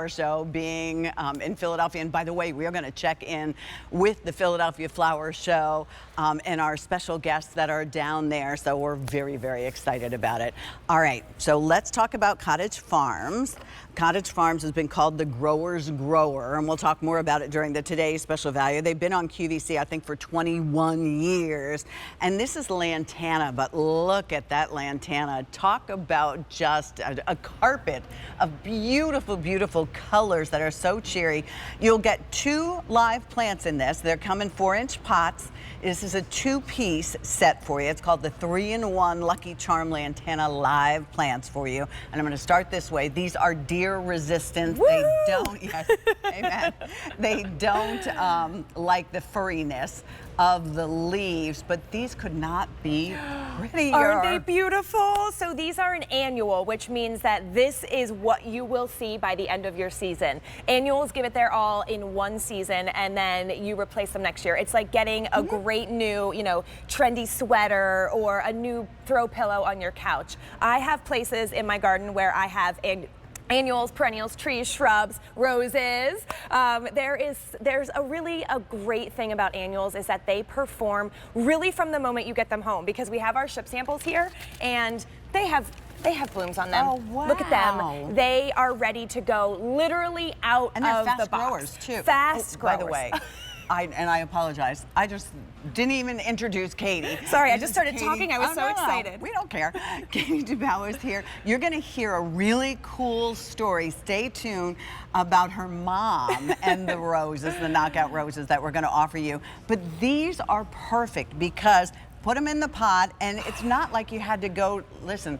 Flower Show being in Philadelphia. And by the way, we are going to check in with the Philadelphia Flower Show and our special guests that are down there. So we're very, very excited about it. All right, so let's talk about Cottage Farms. Cottage Farms has been called the grower's grower, and we'll talk more about it during the Today's Special Value. They've been on QVC, I think, for 21 years. And this is Lantana, but look at that Lantana. Talk about just a carpet of beautiful, beautiful colors that are so cheery. You'll get 2 live plants in this. They're come in 4-inch pots. This is a 2-piece set for you. It's called the 3-in-1 Lucky Charm Lantana live plants for you. And I'm going to start this way. These are deer resistant. Woo! They don't, yes, amen. They don't like the furriness of the leaves, but these could not be prettier. Aren't they beautiful? So these are an annual, which means that this is what you will see by the end of your season. Annuals give it their all in one season, and then you replace them next year. It's like getting a great new, trendy sweater or a new throw pillow on your couch. I have places in my garden where I have annuals, perennials, trees, shrubs, roses. There's a great thing about annuals is that they perform really from the moment you get them home, because we have our ship samples here and they have blooms on them. Oh, wow. Look at them. They are ready to go literally out And they're of the fast box. growers too. Fast growers. By the way, I apologize. I just didn't even introduce Katie. Sorry, I just started Katie. talking. I was so excited. We don't care. Katie DuBois is here. You're going to hear a really cool story. Stay tuned about her mom and the roses, the knockout roses that we're going to offer you. But these are perfect because put them in the pot, and it's not like you had to go, listen,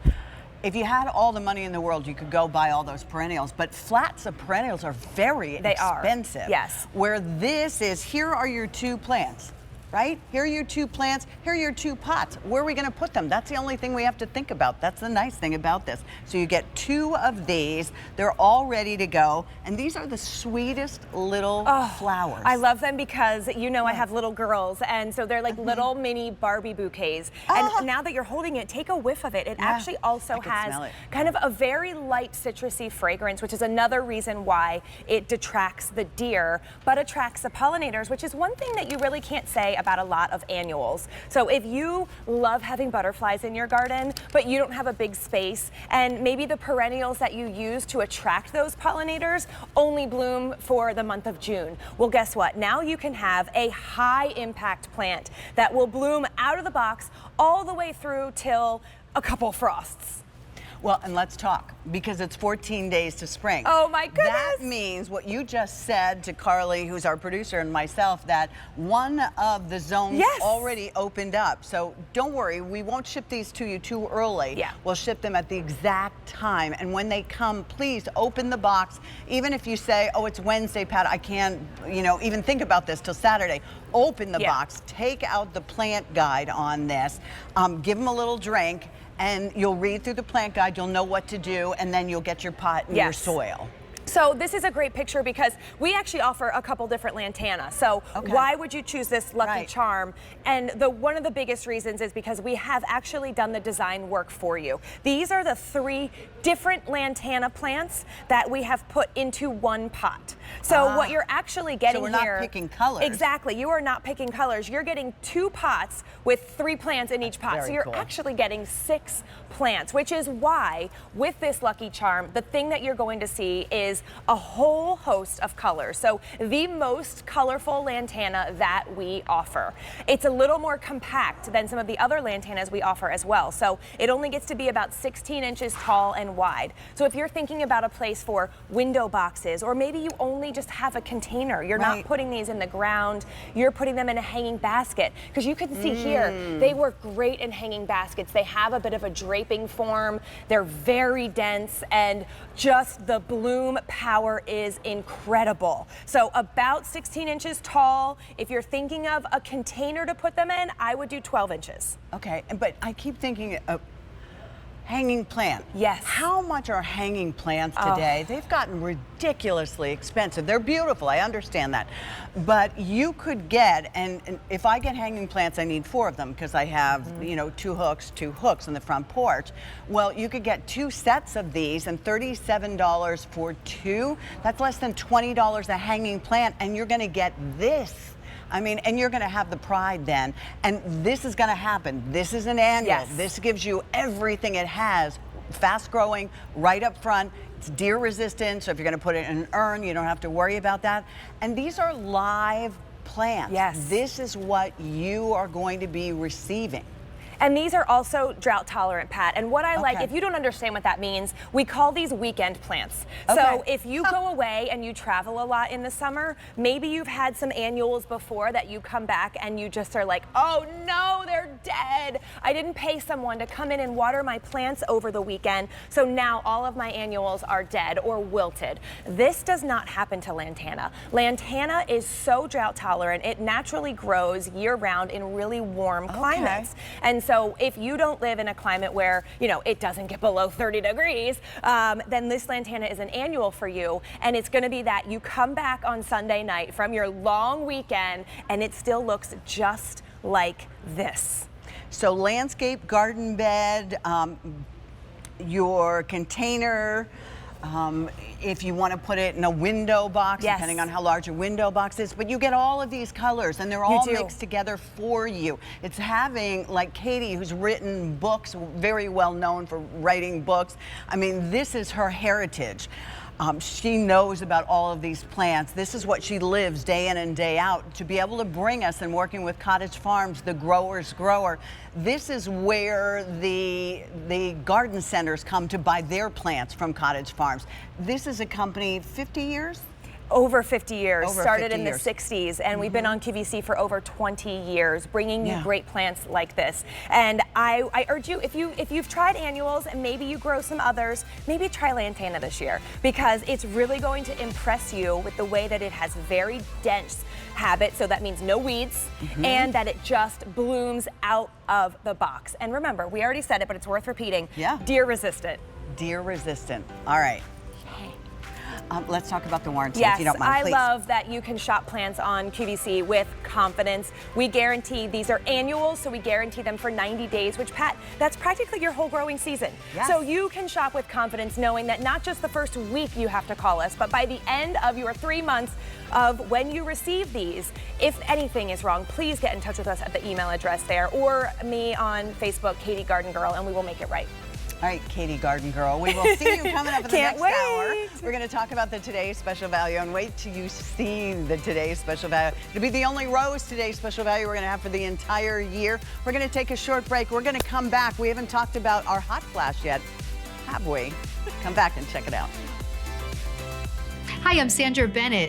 if you had all the money in the world, you could go buy all those perennials, but flats of perennials are very expensive. Yes. Where this is, here are your 2 plants, right? Here are your 2 plants, here are your 2 pots. Where are we gonna put them? That's the only thing we have to think about. That's the nice thing about this. So you get 2 of these, they're all ready to go, and these are the sweetest little flowers. I love them because, I have little girls, and so they're like little mini Barbie bouquets. And now that you're holding it, take a whiff of it. It actually also has kind of a very light citrusy fragrance, which is another reason why it detracts the deer, but attracts the pollinators, which is one thing that you really can't say about a lot of annuals. So if you love having butterflies in your garden, but you don't have a big space, and maybe the perennials that you use to attract those pollinators only bloom for the month of June. Well, guess what? Now you can have a high impact plant that will bloom out of the box all the way through till a couple frosts. Well, and let's talk, because it's 14 days to spring. Oh my goodness! That means what you just said to Carly, who's our producer, and myself, that one of the zones already opened up. So don't worry, we won't ship these to you too early. Yeah. We'll ship them at the exact time. And when they come, please open the box. Even if you say, oh, it's Wednesday, Pat, I can't, even think about this till Saturday. Open the box, take out the plant guide on this, give them a little drink, and you'll read through the plant guide, you'll know what to do, and then you'll get your pot and your soil. So this is a great picture because we actually offer a couple different lantana. So why would you choose this Lucky Charm? And one of the biggest reasons is because we have actually done the design work for you. These are the 3 different lantana plants that we have put into one pot. So what you're actually getting here... So we're not picking colors. Exactly. You are not picking colors. You're getting 2 pots with 3 plants in each pot. So you're actually getting 6 plants, which is why with this Lucky Charm, the thing that you're going to see is a whole host of colors. So the most colorful lantana that we offer. It's a little more compact than some of the other lantanas we offer as well. So it only gets to be about 16 inches tall and wide. So if you're thinking about a place for window boxes, or maybe you only just have a container, you're not putting these in the ground, you're putting them in a hanging basket. Because you can see here, they work great in hanging baskets. They have a bit of a draping form. They're very dense, and just the bloom power is incredible. So about 16 inches tall. If you're thinking of a container to put them in, I would do 12 inches. Okay, but I keep thinking, hanging plant. Yes. How much are hanging plants today? They've gotten ridiculously expensive. They're beautiful, I understand that. But you could get, and if I get hanging plants, I need 4 of them because I have, you know, 2 hooks in the front porch. Well, you could get 2 sets of these and $37 for 2. That's less than $20 a hanging plant, and you're gonna get this. I mean, and you're going to have the pride then. And this is going to happen. This is an annual. Yes. This gives you everything it has. Fast growing, right up front. It's deer resistant, so if you're going to put it in an urn, you don't have to worry about that. And these are live plants. Yes. This is what you are going to be receiving. And these are also drought tolerant, Pat. And what I like, if you don't understand what that means, we call these weekend plants. So if you go away and you travel a lot in the summer, maybe you've had some annuals before that you come back and you just are like, oh no, they're dead. I didn't pay someone to come in and water my plants over the weekend. So now all of my annuals are dead or wilted. This does not happen to Lantana. Lantana is so drought tolerant. It naturally grows year round in really warm climates. And so if you don't live in a climate where, you know, it doesn't get below 30 degrees, then this Lantana is an annual for you. And it's going to be that you come back on Sunday night from your long weekend and it still looks just like this. So landscape, garden bed, your container, if you want to put it in a window box, depending on how large your window box is, but you get all of these colors and they're all mixed together for you. It's having, like Katie, who's written books, very well known for writing books. I mean, this is her heritage. She knows about all of these plants. This is what she lives day in and day out. To be able to bring us, and working with Cottage Farms, the grower's grower, this is where the garden centers come to buy their plants from Cottage Farms. This is a company, 50 years? Over 50 years, started 50 in the 60s, and we've been on QVC for over 20 years, bringing you great plants like this. And I urge you, if you've tried annuals and maybe you grow some others, maybe try Lantana this year, because it's really going to impress you with the way that it has very dense habit, so that means no weeds, and that it just blooms out of the box. And remember, we already said it, but it's worth repeating, deer resistant. Deer resistant, all right. Let's talk about the warranty, if you don't mind, please. I love that you can shop plants on QVC with confidence. We guarantee these are annuals, so we guarantee them for 90 days, which, Pat, that's practically your whole growing season. So you can shop with confidence knowing that not just the first week you have to call us, but by the end of your 3 months of when you receive these, if anything is wrong, please get in touch with us at the email address there, or me on Facebook, Katie Garden Girl, and we will make it right. All right, Katie Garden Girl, we will see you coming up in the next hour. We're going to talk about the Today's Special Value, and wait till you see the Today's Special Value. It'll be the only Rose Today's Special Value we're going to have for the entire year. We're going to take a short break. We're going to come back. We haven't talked about our hot flash yet, have we? Come back and check it out. Hi, I'm Sandra Bennett.